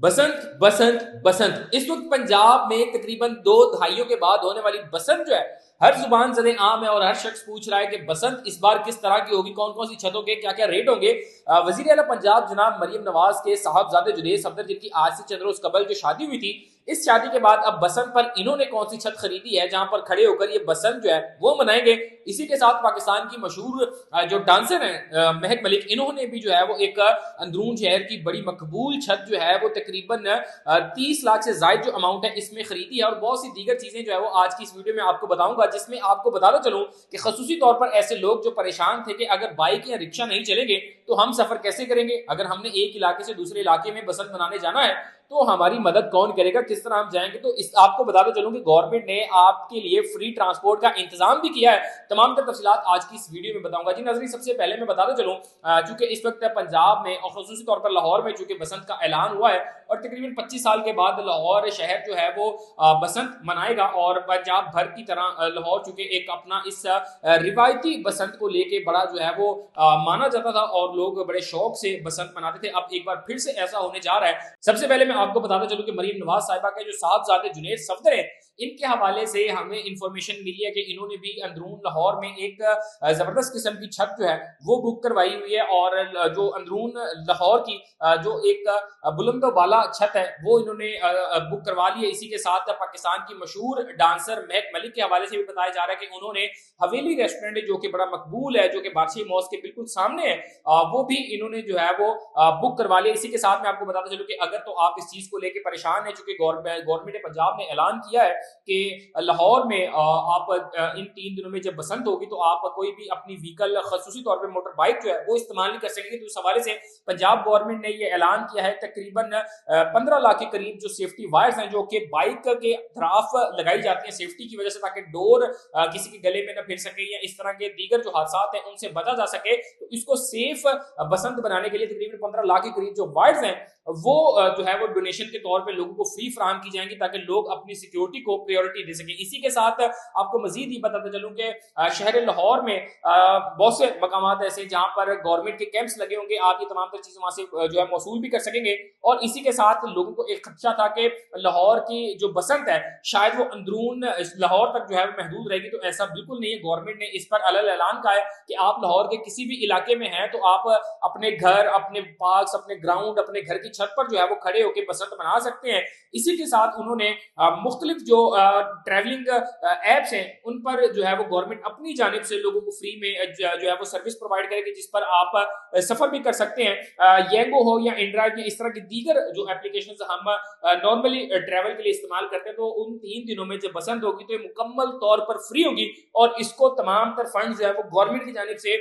बसंत बसंत बसंत इस वक्त पंजाब में तकरीबन 2 दहाइयों के बाद होने वाली बसंत जो है हर जुबान ज़दे आम है और हर शख्स पूछ रहा है कि बसंत इस बार किस तरह की होगी, कौन कौन सी छतों के क्या क्या रेट होंगे। वजीर आला पंजाब जनाब मरियम नवाज के साहबजादे जुनैद सफदर जिनकी आज से चंद रोज कबल जो शादी हुई थी, इस शादी के बाद अब बसंत पर इन्होंने कौन सी छत खरीदी है जहां पर खड़े होकर ये बसंत जो है वो मनाएंगे। इसी के साथ पाकिस्तान की मशहूर जो डांसर है महक मलिक, इन्होंने भी जो है वो एक अंदरून शहर की बड़ी मकबूल छत जो है वो तकरीबन 30 लाख से ज्यादा जो अमाउंट है इसमें खरीदी है। और बहुत सी दीगर चीजें जो है वो आज की इस वीडियो में आपको बताऊंगा, जिसमें आपको बताना चलूं कि खसूसी तौर पर ऐसे लोग जो परेशान थे कि अगर बाइक या रिक्शा नहीं चलेंगे तो हम सफर कैसे करेंगे, अगर हमने एक इलाके से दूसरे इलाके में बसंत मनाने जाना है तो हमारी मदद कौन करेगा, किस तरह हम जाएंगे। तो इस आपको बताते चलूं कि गवर्नमेंट ने आपके लिए फ्री ट्रांसपोर्ट का इंतजाम भी किया है। तमाम तर तफसीलात आज की इस वीडियो में बताऊंगा जी। नाज़रीन, सबसे पहले मैं बताते चलूं चूंकि इस वक्त पंजाब में और खसूसी तौर पर लाहौर में चूंकि बसंत का ऐलान हुआ है और तकरीबन 25 साल के बाद लाहौर शहर जो है वो बसंत मनाएगा। और पंजाब भर की तरह लाहौर चूंकि एक अपना इस रिवायती बसंत को लेके बड़ा जो है वो माना जाता था और लोग बड़े शौक से बसंत मनाते थे, अब एक बार फिर से ऐसा होने जा रहा है। सबसे पहले मैं आपको बताता चलूं कि मरियम नवाज साहिबा के जो साहबजादे जुनैद सफदर हैं, इनके हवाले से हमें इंफॉर्मेशन मिली है कि इन्होंने भी अंदरून लाहौर में एक जबरदस्त किस्म की छत जो है वो बुक करवाई हुई है। और जो अंदरून लाहौर की जो एक बुलंद बाला छत है वो इन्होंने बुक करवा ली है। इसी के साथ पाकिस्तान की मशहूर डांसर महक मलिक के हवाले से भी बताया जा रहा है कि उन्होंने हवेली रेस्टोरेंट जो कि बड़ा मकबूल है, जो कि बादशाही मॉस्क के बिल्कुल सामने है, वो भी इन्होंने जो है वो बुक करवा लिया। इसी के साथ मैं आपको बताता चलूं कि अगर तो आप इस चीज को लेकर परेशान है, चूंकि गवर्नमेंट पंजाब ने ऐलान किया है कि लाहौर में आप इन 3 दिनों में जब बसंत होगी तो आप कोई भी अपनी व्हीकल खसूसी तौर पर मोटर बाइक जो है वो इस्तेमाल नहीं कर सकेंगे। तो इस हवाले से पंजाब गवर्नमेंट ने ये ऐलान किया है तकरीबन 15 लाख के करीब जो सेफ्टी वायर्स हैं जो कि बाइक के अतराफ लगाई जाती हैं सेफ्टी की वजह से, ताकि डोर किसी के गले में न फिर सके या इस तरह के दीगर जो हादसात हैं उनसे बचा जा सके। तो इसको सेफ बसंत बनाने के लिए तकरीबन 15 लाख के करीब जो वायर्स हैं वो जो है वो डोनेशन के तौर पे लोगों को फ्री फराहम की जाएंगी ताकि लोग अपनी सिक्योरिटी को प्रायोरिटी दे सके। इसी के साथ आपको मजीद ही बताते चलूं कि शहर लाहौर में बहुत से मकामात ऐसे जहां पर गवर्नमेंट के कैंप्स लगे होंगे, आप ये तमाम तर चीजें वहां से जो है मौसूल भी कर सकेंगे। और इसी के साथ लोगों को एक खदशा था कि लाहौर की जो बसंत है शायद वो अंदरून लाहौर तक जो है महदूद रहेगी, तो ऐसा बिल्कुल नहीं है। गवर्नमेंट ने इस पर अलग ऐलान कहा है कि आप लाहौर के किसी भी इलाके में हैं तो आप अपने घर, अपने पार्क्स, अपने ग्राउंड, अपने घर की छत पर जो है वो खड़े होकर बसंत मना सकते हैं। इसी के साथ उन्होंने मुख्तलिफ जो ट्रैवलिंग एप्स हैं उन पर जो है वो गवर्नमेंट अपनी जानिब से लोगों को फ्री में जो है वो सर्विस प्रोवाइड करेगी जिस पर आप सफर भी कर सकते हैं। येंगो हो या इनड्राइव या इस तरह की दीगर जो एप्लीकेशन हम नॉर्मली ट्रैवल के लिए इस्तेमाल करते हैं, तो उन 3 दिनों में जब बसंत होगी तो ये मुकम्मल तौर पर फ्री होगी और इसको तमाम तर फंड जो है वो गवर्नमेंट की जानिब से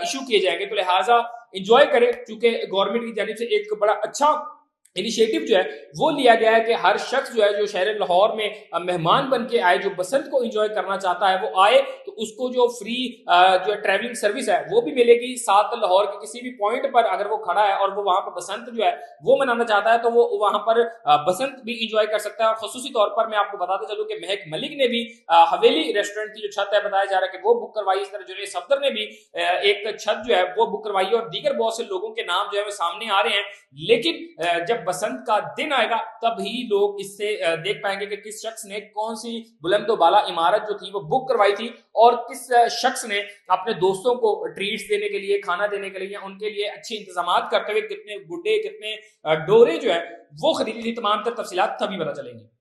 इशू किए जाएंगे। तो लिहाजा इंजॉय करें, क्योंकि गवर्नमेंट की जानिब से एक बड़ा अच्छा इनिशिएटिव जो है वो लिया गया है कि हर शख्स जो है जो शहर लाहौर में मेहमान बन के आए, जो बसंत को एंजॉय करना चाहता है वो आए, तो उसको जो फ्री जो ट्रैवलिंग सर्विस है वो भी मिलेगी। साथ लाहौर के किसी भी पॉइंट पर अगर वो खड़ा है और वो वहां पर बसंत जो है वो मनाना चाहता है तो वो वहां पर बसंत भी इंजॉय कर सकता है। और खसूसी तौर पर मैं आपको बताते चलूं कि महक मलिक ने भी हवेली रेस्टोरेंट की जो छत है बताया जा रहा है कि वो बुक करवाई। इस तरह जुनैद सफदर ने भी एक छत जो है वो बुक करवाई और दीगर बहुत से लोगों के नाम जो है वो सामने आ रहे हैं। लेकिन जब बसंत का दिन आएगा तब ही लोग इससे देख पाएंगे कि किस शख्स ने कौन सी बुलंद बाला इमारत जो थी वो बुक करवाई थी और किस शख्स ने अपने दोस्तों को ट्रीट्स देने के लिए, खाना देने के लिए या उनके लिए अच्छे इंतजाम करते हुए कितने गुड्डे, कितने डोरे जो है वो खरीदी थी। तमाम तर तफसीलात तभी पता चलेंगी।